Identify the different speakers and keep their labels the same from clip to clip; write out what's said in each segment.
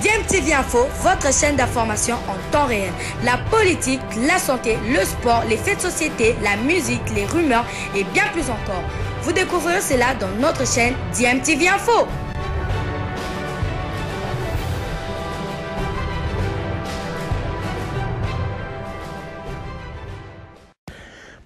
Speaker 1: DMTV Info, votre chaîne d'information en temps réel. La politique, la santé, le sport, les faits de société, la musique, les rumeurs et bien plus encore. Vous découvrirez cela dans notre chaîne DMTV Info.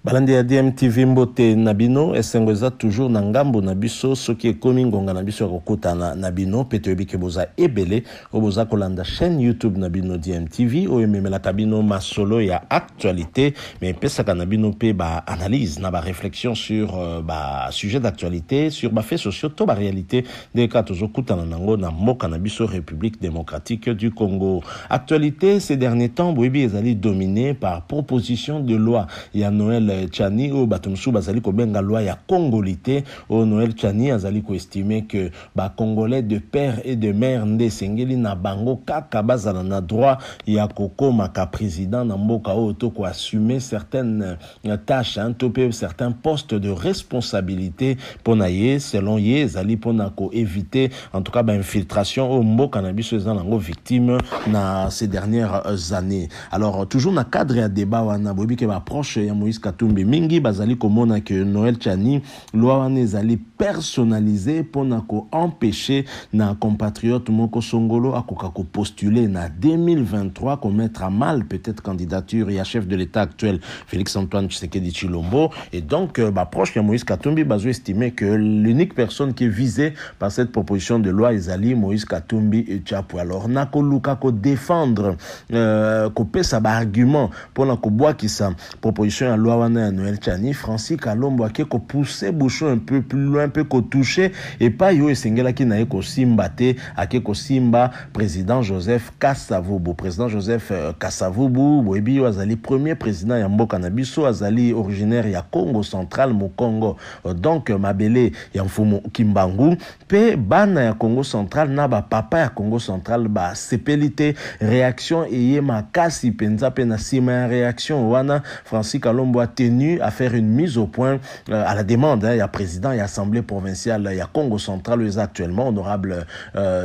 Speaker 2: Balandi ya DMTV mbote nabino esengo eza toujours na ngambo na biso soki ekomi ngonga na biso kokutana na bino pe toyebi boza ebele oboza kolanda chaîne YouTube na bino DMTV oyo ememelaka bino masolo ya actualité mais pesaka na bino pe ba analyse na ba réflexion sur ba sujet d'actualité sur ba faits sociaux to ba réalité de ka tozokutana nango na mboka na biso République démocratique du Congo. Actualité ces derniers temps boyebi ezali dominé par proposition de loi ya Noël Tchani ou Batumsou bazali ko benga loi ya congolité au Noël Tchani azali ko estimer que ba congolais de père et de mère nde sengeli na bango kaka bazala na droit ya kokoma ka président na mboka o to ko assumer certaines tâches topé certains postes de responsabilité pona ye selon ye ezali pona ko éviter en tout cas ba infiltration au mboka na biso ezango victime na ces dernières années. Alors toujours na cadre ya débat wana bobi ke ba proche ya Moïse Katumbi mingi bazali komona que Noël Tchani loi wana ezali personnalisé pona ko empêcher na compatriote moko songolo akoka ko postuler na 2023 ko mettre à mal peut-être candidature ya chef de l'État actuel Félix Antoine Tshisekedi Tshilombo et donc ba proche ya Moïse Katumbi bazo estimer que l'unique personne qui est visée par cette proposition de loi ezali Moïse Katumbi et Tchapo. Alors nako luka ko défendre ko pesa ba argument pona ko boa ki sa proposition ya loi wana ya Noël Tchani Francis Kalombo ake ko pousser bouchon un peu plus loin un peu ko toucher et pas yo esengela ki na ye ko simba te ake ko simba président Joseph Kasavubu. Président Joseph Kasavubu boyebi yo azali premier président ya mboka na biso azali originaire ya Congo central mo Congo donc mabele ya mfumu Kimbangu pe bana ya Congo central na ba papa ya Congo central ba sepelite réaction eye makasi penza pe na sima ya réaction wana Francis Kalombo a tenu à faire une mise au point à la demande il y a président et assemblée provinciale il y a Congo central actuellement honorable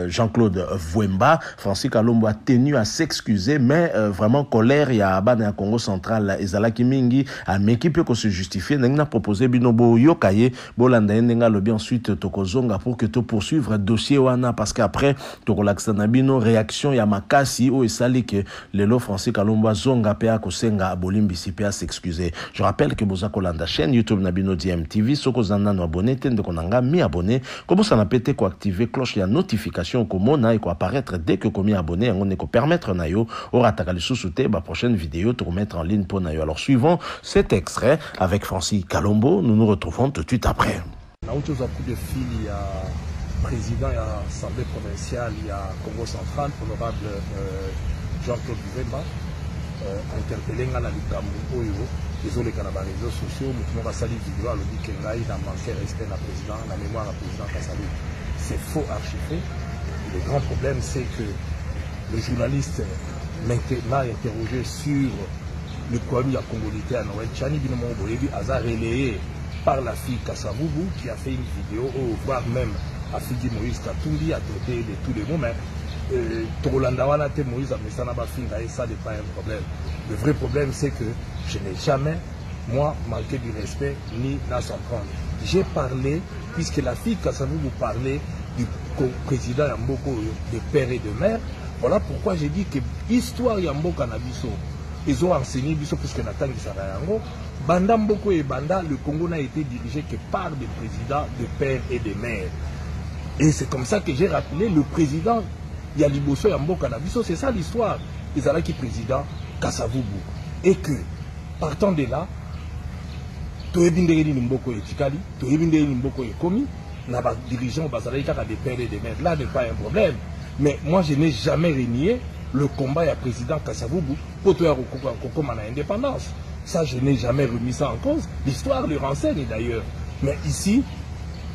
Speaker 2: Jean-Claude Vouemba. Francis Kalombo a tenu à s'excuser mais vraiment colère il y a bana ya Congo central ezalaki mingi a m'équipe ko se justifier n'a proposé binobo yokaye bolanda ndenga lobi ensuite tokozonga pour que to poursuivre dossier wana parce qu'après tokolakisa na bino réaction ya makasi o esali que lelo Francis Kalombo zonga pe akosenga abolimbisi pe s'excuser. Je rappelle que vous avez la chaîne YouTube Nabino DMTV, si vous avez abonné, mi abonné, comme ça n'a pété quoi activer cloche la notification comme on a et quoi apparaître dès que comme abonné, on est quoi permettre nayo au ratakali sous-souté la prochaine vidéo te remettre en ligne pour nayo. Alors suivant cet extrait avec Francis Kalombo, nous nous retrouvons tout de suite après.
Speaker 3: On a autre chose à coup de fil, il y a président, il y a assemblée provinciale, il y a Congo central, honorable Jean-Claude Vouemba. Interpellé dans les désolé dans les réseaux sociaux, mais qui sali vidéo à l'objet qu'il a manqué respect à président, la mémoire à président Kassali. C'est faux archivé. Le grand problème, c'est que le journaliste m'a interrogé sur le problème de la congolité à Noël Tchani Binomo Boyebi, a relayé par la fille Kassavubu qui a fait une vidéo, voire même a fait Moïse Katumbi a traité de tous les moments. Togolandawana te Moïse a mis ça et ça n'est pas un problème. Le vrai problème c'est que je n'ai jamais moi manqué du respect ni à s'en prendre. J'ai parlé, puisque la fille Kassavou vous parlait du président Yamboko de père et de mère, voilà pourquoi j'ai dit que l'histoire Yamboko Nabiso, ils ont enseigné Biso puisque Nathan Gisarayango, Banda Mboko et Banda, le Congo n'a été dirigé que par des présidents de père et de mère. Et c'est comme ça que j'ai rappelé le président il y a Liboso Yamboka Nabiso, c'est ça l'histoire. Ils allaient qui président Kassavubu. Et que, partant de là, Toebinderi Nimboko et Tikali, Toebinderi Nimboko et Komi, n'a pas dirigeant Bazalaïka à des pères et des mères. Là n'est pas un problème. Mais moi, je n'ai jamais renié le combat à président Kassavubu pour toi comme en indépendance. Ça, je n'ai jamais remis ça en cause. L'histoire le renseigne d'ailleurs. Mais ici,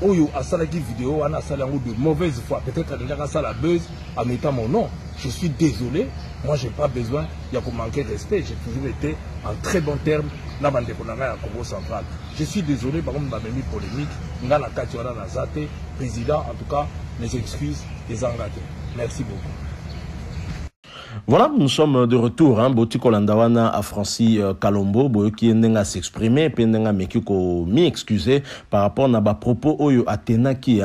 Speaker 3: Oyo a salaki vidéo, on a salé de mauvaise foi. Peut-être qu'il y a ça la buzz en mettant mon nom. Je suis désolé. Moi, je n'ai pas besoin. Il y a pour manquer de respect. J'ai toujours été en très bon terme. Là, dans le Congo central. Je suis désolé par exemple, dans mes polémiques. Dans la Katiora Nazate, président, en tout cas, les excuses, les engagés. Merci beaucoup.
Speaker 2: Voilà, nous sommes de retour. Boti Kolandawana à Francis Kalombo, qui est s'exprimer, pendenga mekiko m'excuser par rapport à propos oyo Atenaki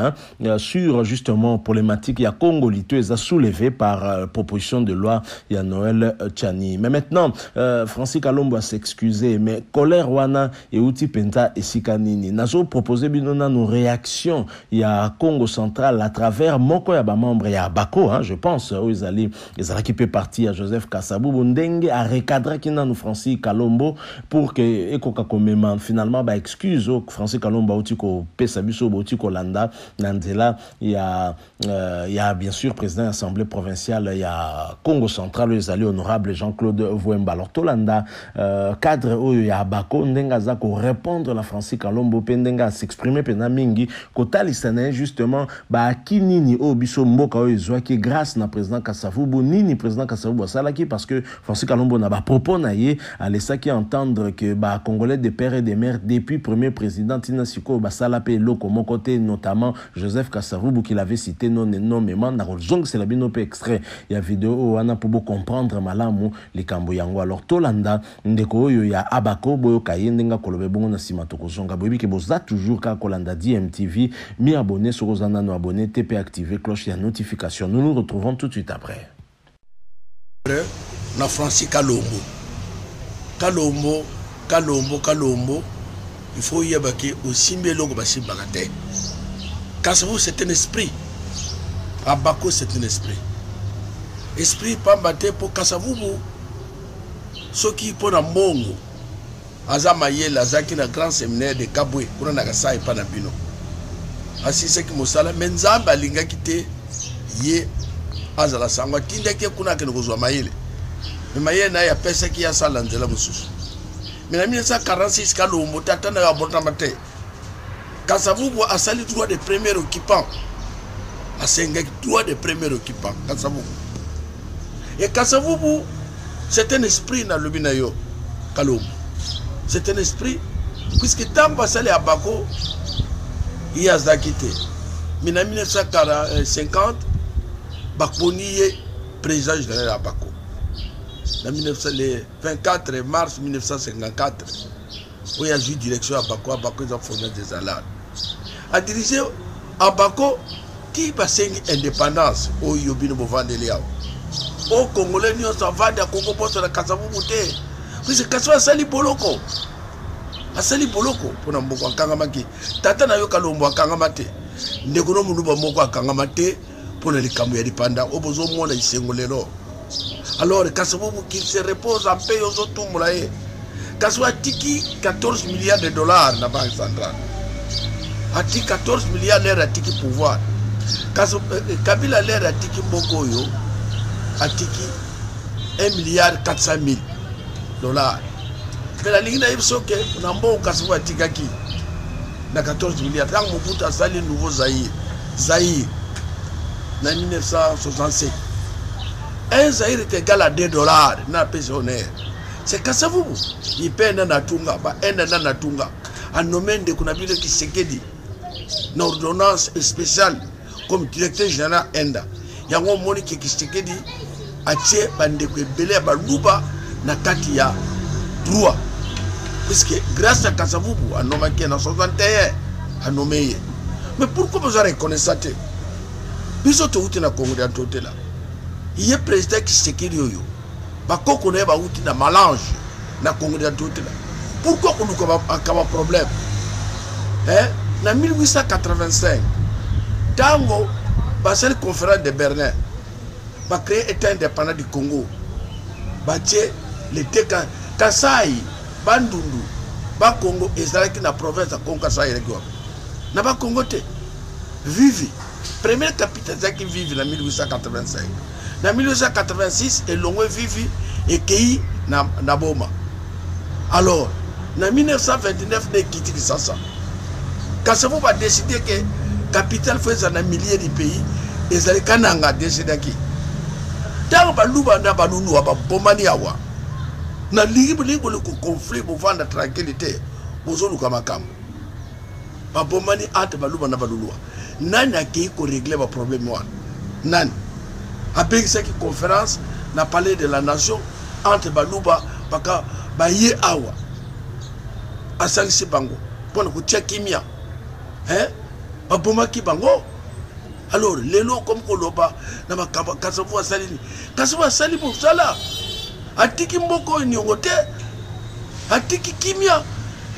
Speaker 2: sur justement problématique ya Congo Lito a soulevé par proposition de loi ya Noël Tchani. Mais maintenant, Francis Kalombo a s'excuser, mais colère wana et outi penta et sikanini. Nazo proposé binona nos réactions ya Congo central à travers moko ya ba membre ya Bako, je pense, où ils allaient qui peut partir à Joseph Kasavubu ndenge a recadré qui nous Francis Kalombo pour que ekoka komema finalement ba excuse Francis Kalombo otiko pesa biso botiko landa nandela il y a bien sûr président de l'Assemblée provinciale il y a Congo central les alliés honorables Jean-Claude Vouemba alors Tolanda cadre oyo ya Bako ndenga za ko répondre la Francis Kalombo pendenga s'exprimer pena mingi kotalisana justement ba kinini o biso mboka oyo zwaki grâce na président Kasavubu nini président Kasavubu salaki parce que Francis Kalombo n'a pas propos naie à laisser qui entendre que bah congolais de père et de mère depuis premier président Tina Siko bah salapé loko mon côté notamment Joseph Kasavubu qui l'avait cité non énormément na zong c'est la binope extrait il y a vidéo on a pour comprendre malamu les kamboyango alors Tolanda ndeko oyo ya Abako boyo kayendenga kolobe bongo na simatoko zonga boyebi ke boza toujours ka Kolanda DMTV mi abonné sur ozana no abonné TP activer cloche ya notification nous nous retrouvons tout de suite après.
Speaker 4: Na Francis Kalombo, il faut y avoir aussi mélo que basi bagate. Kasavubu c'est un esprit, Abako c'est un esprit. Esprit pas batté pour Kasavubu. Ce qui pour un mongo, Azamayel, Azaki na grand séminaire de Kabwe, pour un agassa et panabino. Asi c'est qui mosala menzamba linga kite ye. Azala sangwa tinda ke kuna ke ngozwa mayele mais mayele na ya pesa ki ya sala nzela mususu mais na 1946 Kalombo tata na bota mate Kasavubu asali droit de premier occupant asenga droit de premier occupant Kasavubu et Kasavubu c'est un esprit na lobina yo Kalombo c'est un esprit puisque tamba sali Abako il y a zakité mais na 1950 Bakboni est président général à Bako. Le 24 mars 1954, où il y a eu direction à Bako ils ont fondé des alades. A dirigé à Bako, qui va signer indépendance au Yobino Bovandelia. Au Congolais, nous avons vendu à Congo pour la Kasavubu. Puisque Kasavubu a sali boloko. A sali boloko pour nous Moko Kangamaki. Tata na yo Kalombo Kangamate. Negono Munuba Moko Kangamate. Pour les Kamouya de Panda, au besoin de les Sengolero. Alors, Kasavubu qui se repose en paix aux autres moulaye. Kasavubu a tiki 14 milliards de dollars dans la Banque centrale. A tiki 14 milliards d'air à tiki pouvoir. Kabila l'air à tiki Mokoyo, a tiki 1 milliard 400 000 dollars. Mais la ligne d'Aïb Soke, on a un bon Kasavubu a tikaki. Na 14 milliards. Quand Mobutu a sali nouveau Zaïre. En 1967, un Zaïre est égal à $2 na pensionnaire. C'est Kasavubu. Il paie Nanatunga, Nanatunga. En nommant de Kunabile qui s'est dit, une ordonnance spéciale comme directeur général Enda. Il y a un moni qui s'est dit, Ache Bandekwe Bele Baluba Nakatia droit. Puisque grâce à Kasavubu, en nommant qui est en 61, a nommé. Mais pourquoi vous avez reconnaissance? Biso to uti na Congo de Antote là. Il est président qui se kiri yoyo. Bako connaît ba uti na mélange na Congo de Antote là. Pourquoi on nous a un problème? En 1885, Tango, c'est la conférence de Berlin, va créer l'État indépendant du Congo. Batie l'été Kasai, Bandundu, Ba Congo, Israël qui na province de Congo Kasai Région. Na ba Congo te vivi. Premier capitaine qui vit en 1885. En 1886, et l'on vit et qui na Boma. Alors, en 1929, il a quitté Kinshasa. Kasavubu a décidé que la capitale faisait un millier de pays et les Kananga décidé qui. Dans le Balounou, Bomani Awa, na libre le conflit pour vendre la tranquillité, Bozolu Kamakam. Bomani Ate Balouba na Balounou. Nan a qui régler le problème. Nan. Après cette conférence, na palais de la nation entre baluba baka baye awa asalisi bango pona kutia kimia babomaki bango. Alors lelo comme koloba na makaba Kasavu asalini Kasavu asali pour sala atiki mboko nyongo te atiki kimia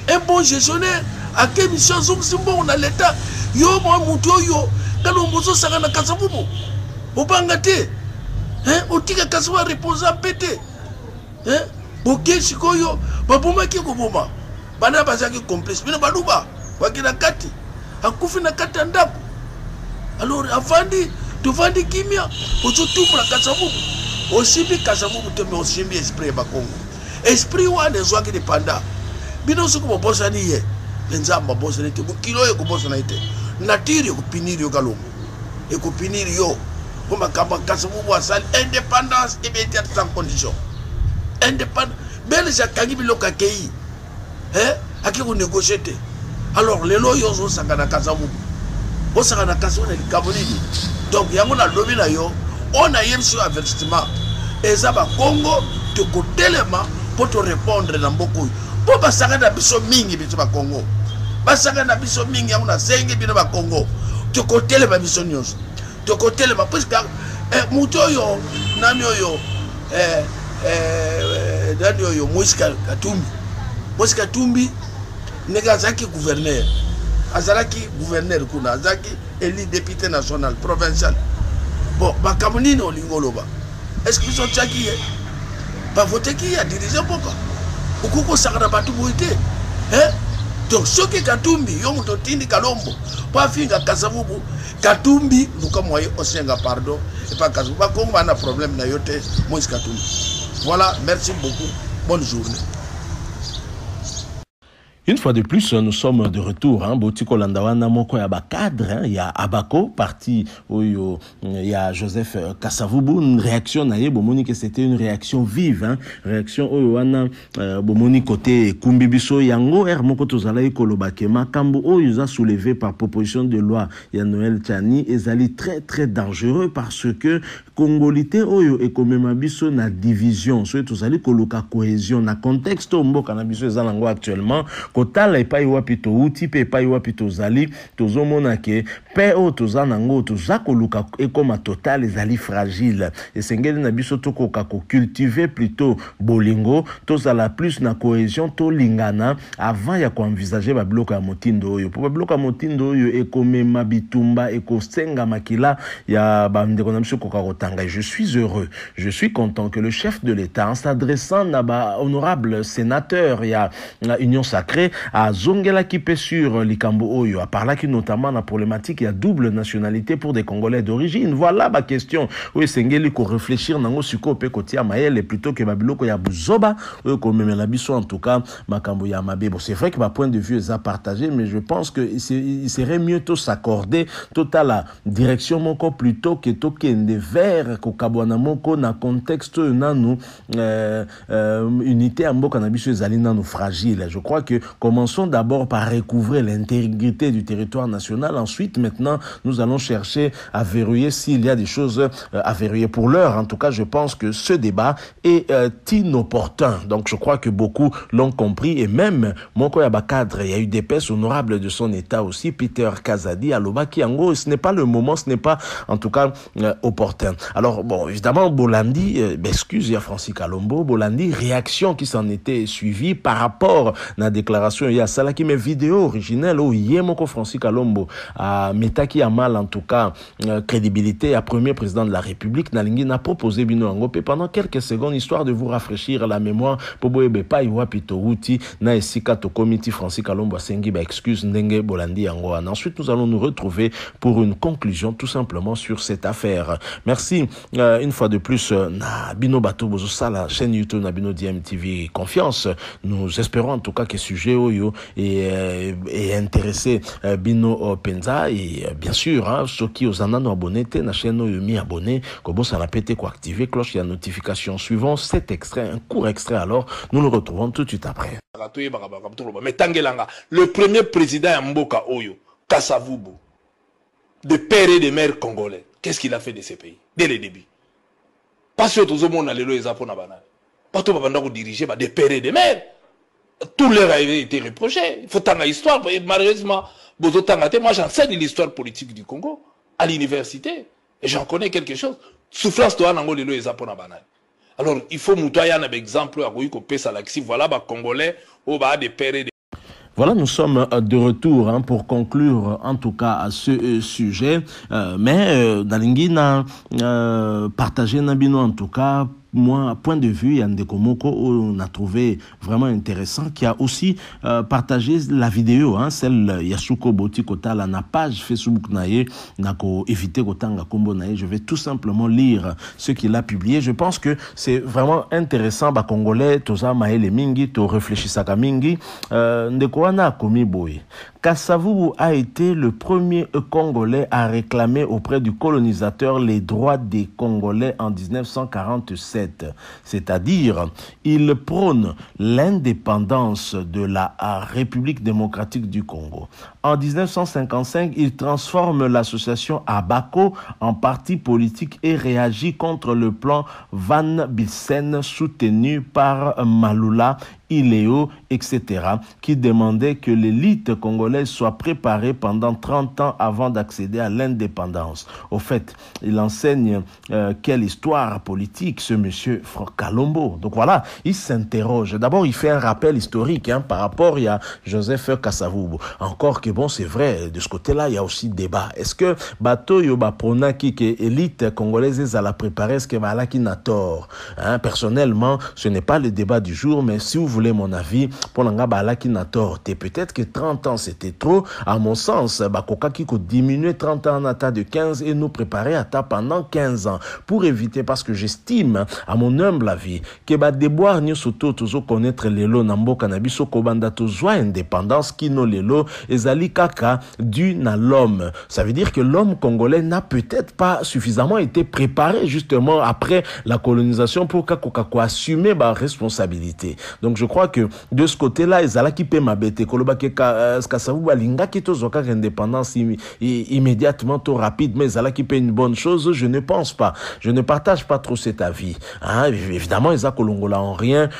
Speaker 4: un bon gestionnaire ake mission zumsimbo na l'état yo mo mutu yo kalo mbozo saka na Kasavu obanga te otika Kasavu reposa pété boke sikoyo babomaki ko boma bana bazaki complice bino baluba wakina kati akufi na kati ndako. Alors avandi tuvandi kimia otutumla Kasavu osimbi Kasavu tembe osimbi esprit ba Congo esprit wane zwaki de panda bino suko bobosa ni ye nzamba bosa ni te kilo ye ko bosa na ite natiri ko piniri yo kalongo e ko piniri yo comme Kasavu asali indépendance immédiate sans condition indépendance belle jakangi biloka kei aki ko négocier. Alors lelo yo zo sangana Kasavu osaka na kasi on a likamolini donc yango na lobi na yo on a yem sur avertissement eza ba Congo te kotelema pour te répondre na mboko po basaka na biso mingi biso ba Congo basaka na biso mingi yango na senge bino ba Congo te kotelema biso nyos te kotelema parce que muto yo nani yo nani yo Moïse Katumbi nega zaki gouverneur azalaki gouverneur kuna azaki élu député national provincial bon bakamunini olingoloba est-ce qu'ils sont tchaki pas voter qui a dirigé pourquoi ukoko sakana batu boité donc ce qui Katumbi yo muto tindi Kalombo pas finga Kasavu Katumbi luka moye osenga pardon et pas Kasavu ba Kongo na problème na yote Moïse Katumbi. Voilà, merci beaucoup, bonne journée.
Speaker 2: Une fois de plus, nous sommes de retour. Botiko Landawana moko ya ba cadre, il y a Abako parti où il y a Joseph Kasavubu. Une réaction naie bomoni que c'était une réaction vive, réaction wana bomoni côté Kumbibiso yango moko tozala ikolobake makambo oyo a soulevé par proposition de loi ya Noël Tchani ezali très très dangereux parce que Congolité oyo ekomema biso na division. So tozali koluka cohésion na contexte mboka na biso ezalango actuellement. Kotala epai wapi to uti pe epai wapi to zali tozomona ke pe o tozanango tozakoluka ekoma total ezali fragile esengeli na biso tokoka ko cultiver plutôt bolingo tozala plus na cohésion to lingana avant ya ko envisager ba bloka ya motindo oyo po ba bloka motindo oyo ekomema bitumba ekosenga makila ya ba ndeko na biso koka kotanga. Je suis heureux, je suis content que le chef de l'État en s'adressant na ba honorable sénateur ya Union Sacrée à Zongela qui pèse sur Likambo Oyo, a parlé qui notamment la problématique, il y a double nationalité pour des Congolais d'origine. Voilà ma question. Oui, c'est ngeli ko réfléchir nango suko pe kotia maël plutôt que babiloko ya buzoba ko même la biso en tout cas makambo ya mabebo. C'est vrai que ma point de vue est à partager, mais je pense que il serait mieux tout s'accorder total la direction moko plutôt que tokende vers ko kabwana moko na contexte nanu unité amboka na biso ezali nanu fragile. Je crois que commençons d'abord par recouvrer l'intégrité du territoire national. Ensuite, maintenant, nous allons chercher à verrouiller s'il y a des choses à verrouiller. Pour l'heure, en tout cas, je pense que ce débat est inopportun. Donc, je crois que beaucoup l'ont compris. Et même, Moko Yabakadre, il y a eu des pèses honorables de son état aussi. Peter Kazadi, Aloba Kiango, ce n'est pas le moment, ce n'est pas, en tout cas, opportun. Alors, bon, évidemment, Bolandi, excuse, il y a Francis Kalombo, Bolandi, réaction qui s'en était suivie par rapport à la déclaration. Il y a ça là qui met vidéo originelle où Yemoko Francis Kalombo a Metaki a mal en tout cas crédibilité à premier président de la République Nalingi n'a proposé Bino Angopé pendant quelques secondes histoire de vous rafraîchir la mémoire Pobo Ebepa Iwa Pitouti na Esika to comité Francis Kalombo Sengi ba excuse Ndenge Bolandi Angoan. Ensuite nous allons nous retrouver pour une conclusion tout simplement sur cette affaire. Merci une fois de plus na Bino Bato Bozosa la chaîne YouTube na Bino DMTV Confiance. Nous espérons en tout cas que sujet oyo et intéressé Bino Penza et bien sûr ceux qui aux anano abonnés na chaîne oyo mi abonné comme ça la pété quoi activer cloche et la notification suivant cet extrait un court extrait alors nous le retrouvons tout de suite après.
Speaker 4: Le premier président Mboka Oyo Kasavubu de père et de mère congolais, qu'est-ce qu'il a fait de ces pays dès le début?
Speaker 3: Pas sûr tout le monde a les lois pour banane. Pas tout le monde diriger des pères et des mères. Tout leur a été reproché. Il faut tant l'histoire. Malheureusement, moi j'enseigne l'histoire politique du Congo à l'université. Et j'en connais quelque chose. Souffrance de l'ango les lois pour banane. Alors il faut montrer un exemple à voilà les Congolais au bas des pères et des.
Speaker 2: Voilà, nous sommes de retour pour conclure en tout cas à ce sujet. Mais Dalingina partagé Nabino en tout cas. Moi, point de vue, Yann Dekomoko, on a trouvé vraiment intéressant, qui a aussi partagé la vidéo, celle Yasuko Boti Kota, la page Facebook naye, nako éviter Kotanga Kombo naye. Je vais tout simplement lire ce qu'il a publié. Je pense que c'est vraiment intéressant, ba Congolais, toza maele mingi, to réfléchissaka mingi, ndekoana komi boy. Kasavubu a été le premier Congolais à réclamer auprès du colonisateur les droits des Congolais en 1947. C'est-à-dire, il prône l'indépendance de la République démocratique du Congo. En 1955, il transforme l'association Abako en parti politique et réagit contre le plan Van Bilsen soutenu par Malula, Iléo, etc., qui demandait que l'élite congolaise soit préparée pendant 30 ans avant d'accéder à l'indépendance. Au fait, il enseigne quelle histoire politique ce monsieur Kalombo. Donc voilà, il s'interroge. D'abord, il fait un rappel historique par rapport à Joseph Kasavubu. Encore que bon, c'est vrai, de ce côté-là, il y a aussi débat. Est-ce que Bato Yoba Pronaki, qui est élite congolaise, à la préparer, est-ce que Balaki n'a tort? Personnellement, ce n'est pas le débat du jour, mais si vous voulez mon avis, pour l'anga Balaki n'a tort. Peut-être que 30 ans c'était trop. À mon sens, Bakoka qui coûte diminuer 30 ans en atta de 15 et nous préparer à ta pendant 15 ans. Pour éviter, parce que j'estime, à mon humble avis, que ba déboire ni soto tozo connaître lelo nambo cannabis au kobanda tozoa indépendance qui no lelo ezali kaka dû na l'homme. Ça veut dire que l'homme congolais n'a peut-être pas suffisamment été préparé justement après la colonisation pour kako assumer ba responsabilité. Donc je crois que de ce côté-là, ezala qui peut m'abêter. Koloba ke Kasavubu alinga ki tozoka indépendance immédiatement, tout rapide, mais ezala qui peut une bonne chose, je ne pense pas. Je ne partage pas trop cet avis. Évidemment, Eza Kolongola en rien,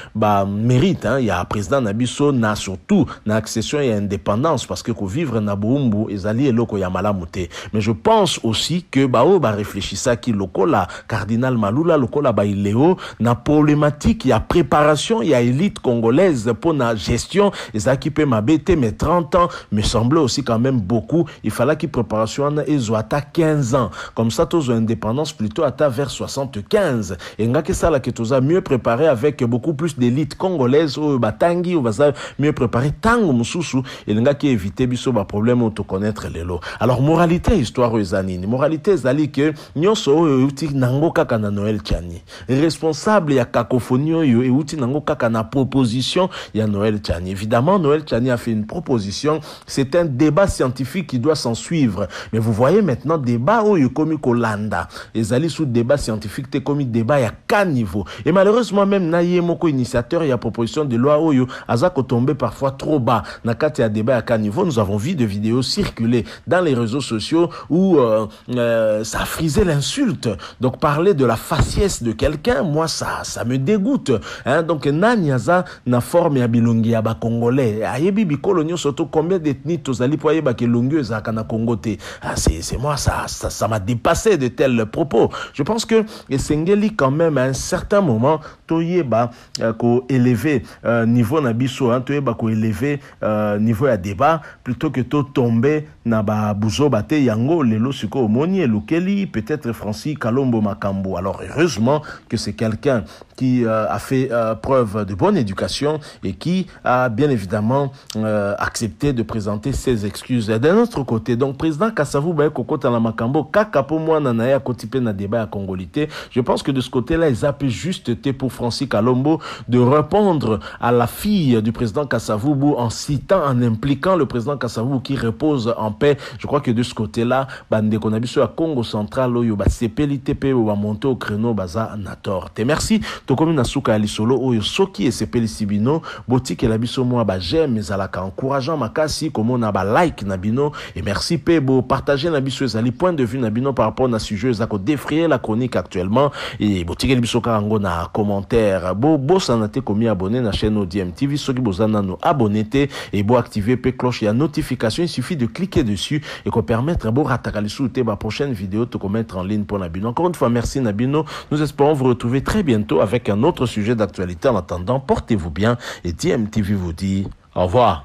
Speaker 2: mérite. Il y a président Nabiso, na surtout, na accession et indépendance, parce que vivre na Boumbu, ezali eloko ya malamute. Mais je pense aussi que réfléchissa qui lokola cardinal Malula, lokola Iléo, na problématique, il y a préparation, il y a élite congolaise pour la gestion, et ça qui peut m'abêter, mais 30 ans me semblait aussi quand même beaucoup. Il fallait qu'il préparation et à 15 ans. Comme ça, tous indépendance plutôt à vers 75. Et nga que ça là que tous a mieux préparé avec beaucoup plus d'élite congolaise au batangi ou baza mieux préparé tango mususu et nga qui éviter biso ba problème auto connaître lelo. Alors moralité histoire ezanini. Moralité ezali que nyonso uti nango kaka na Noël Tchani. Responsable ya cacophonie yo et uti nango kaka na proposition, il y a Noël Tchani. Évidemment, Noël Tchani a fait une proposition. C'est un débat scientifique qui doit s'en suivre. Mais vous voyez maintenant, débat où il comme Kolanda. Les alliés sous débat scientifique, t'es comme débat, il y a qu'un niveau. Et malheureusement, même Naye Moko, initiateur, il y a proposition de loi où Azako tombé parfois trop bas. Nakati a débat à qu'un niveau. Nous avons vu des vidéos circuler dans les réseaux sociaux où ça a frisé l'insulte. Donc, parler de la faciès de quelqu'un, moi, ça me dégoûte. Donc, Nanyaza na forme ya bilongi ya ba congolais ayebi bikolo nyonso to combien d'ethnies tozali po yeba ke longi ezaka na Congo te. C'est moi ça m'a dépassé de tels propos. Je pense que esengeli quand même à un certain moment to yeba ko élever niveau na biso to yeba ko élever niveau ya débat plutôt que to tomber na ba buzo bate yango lelo siko omoni elukeli peut-être Francis Kalombo Makambo. Alors heureusement que c'est quelqu'un qui a fait preuve de bonne éducation et qui a bien évidemment accepté de présenter ses excuses. D'un autre côté, donc président Kasavubu Kokota na Makambo kaka po mwana na ya kotipe na débat à congolité. Je pense que de ce côté-là, ils appellent juste pour Francis Kalombo de répondre à la fille du président Kasavubu en citant, en impliquant le président Kasavubu qui repose en paix. Je crois que de ce côté-là, bande konabiso à Congo central oyo ba sepelité pe ou ba monter au créneau baza nator. Merci tokomi na suka ya lisolo oyo soki esepelisi bino botikela biso mwa ba j'aime ezalaka encourageant makasi komona ba like na bino et merci pe bo partager na biso ezali point de vue na bino par rapport na sujet ezako défrayer la chronique actuellement et botikela biso karango na commentaire bo sanate komi abonné na chaîne ODM TV soki bozana no abonné et bo activer pe cloche ya notification il suffit de cliquer dessus et qu'on permettre bo rataka lisu te ba prochaine vidéo te mettre en ligne pour Nabino. Encore une fois merci Nabino, nous espérons vous retrouver très bientôt avec un autre sujet d'actualité. En attendant, portez-vous bien et DMTV vous dit au revoir.